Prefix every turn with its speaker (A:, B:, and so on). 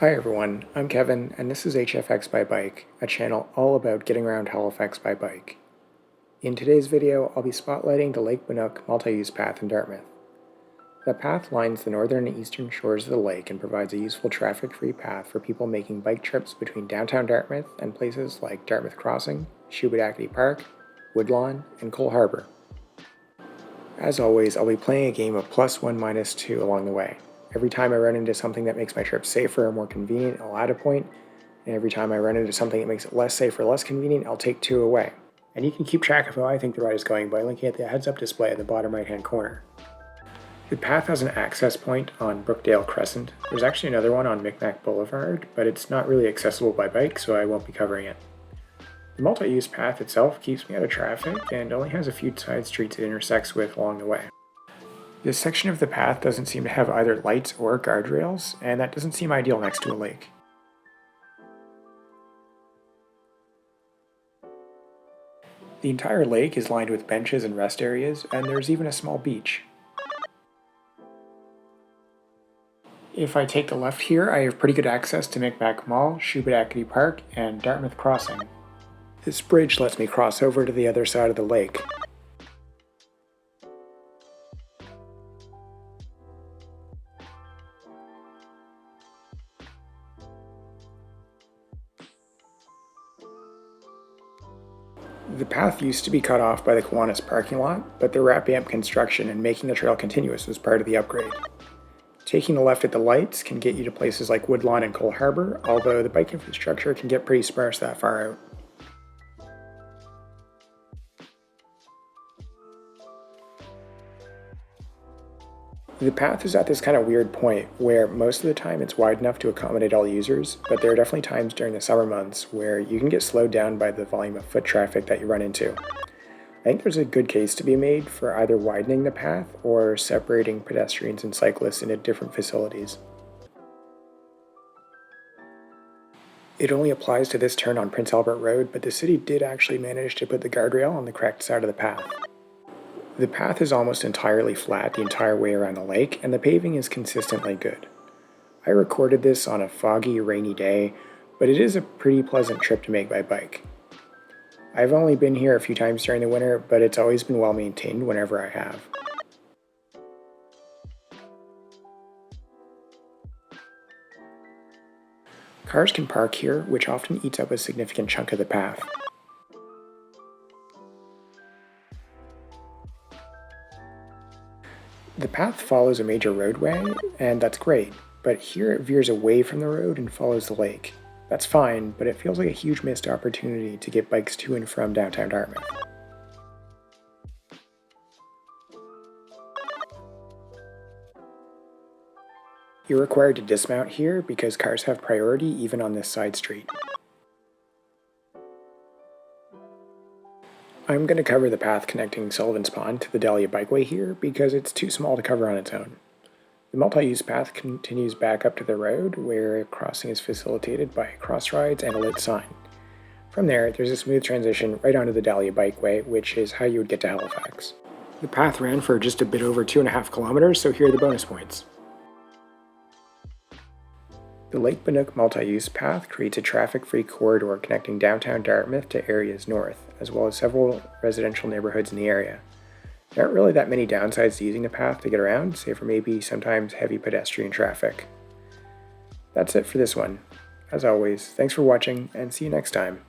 A: Hi everyone, I'm Kevin, and this is HFX by Bike, a channel all about getting around Halifax by bike. In today's video, I'll be spotlighting the Lake Banook Multi-Use Path in Dartmouth. The path lines the northern and eastern shores of the lake and provides a useful traffic-free path for people making bike trips between downtown Dartmouth and places like Dartmouth Crossing, Shubenacadie Park, Woodlawn, and Cole Harbour. As always, I'll be playing a game of +1 - 2 along the way. Every time I run into something that makes my trip safer or more convenient, I'll add a point, and every time I run into something that makes it less safe or less convenient, I'll take 2 away. And you can keep track of how I think the ride is going by looking at the heads-up display at the bottom right-hand corner. The path has an access point on Brookdale Crescent. There's actually another one on Micmac Boulevard, but it's not really accessible by bike, so I won't be covering it. The multi-use path itself keeps me out of traffic and only has a few side streets it intersects with along the way. This section of the path doesn't seem to have either lights or guardrails, and that doesn't seem ideal next to a lake. The entire lake is lined with benches and rest areas, and there's even a small beach. If I take the left here, I have pretty good access to Micmac Mall, Shubenacadie Park, and Dartmouth Crossing. This bridge lets me cross over to the other side of the lake. The path used to be cut off by the Kiwanis parking lot, but they're wrapping up construction and making the trail continuous as part of the upgrade. Taking the left at the lights can get you to places like Woodlawn and Cole Harbour, although the bike infrastructure can get pretty sparse that far out. The path is at this kind of weird point where most of the time it's wide enough to accommodate all users, but there are definitely times during the summer months where you can get slowed down by the volume of foot traffic that you run into. I think there's a good case to be made for either widening the path or separating pedestrians and cyclists into different facilities. It only applies to this turn on Prince Albert Road, but the city did actually manage to put the guardrail on the correct side of the path. The path is almost entirely flat the entire way around the lake, and the paving is consistently good. I recorded this on a foggy, rainy day, but it is a pretty pleasant trip to make by bike. I've only been here a few times during the winter, but it's always been well maintained whenever I have. Cars can park here, which often eats up a significant chunk of the path. The path follows a major roadway, and that's great, but here it veers away from the road and follows the lake. That's fine, but it feels like a huge missed opportunity to get bikes to and from downtown Dartmouth. You're required to dismount here because cars have priority even on this side street. I'm going to cover the path connecting Sullivan's Pond to the Dahlia Bikeway here because it's too small to cover on its own. The multi-use path continues back up to the road where crossing is facilitated by cross rides and a lit sign. From there, there's a smooth transition right onto the Dahlia Bikeway, which is how you would get to Halifax. The path ran for just a bit over 2.5 kilometers, so here are the bonus points. The Lake Banook Multi-Use Path creates a traffic-free corridor connecting downtown Dartmouth to areas north, as well as several residential neighborhoods in the area. There aren't really that many downsides to using the path to get around, save for maybe sometimes heavy pedestrian traffic. That's it for this one. As always, thanks for watching, and see you next time.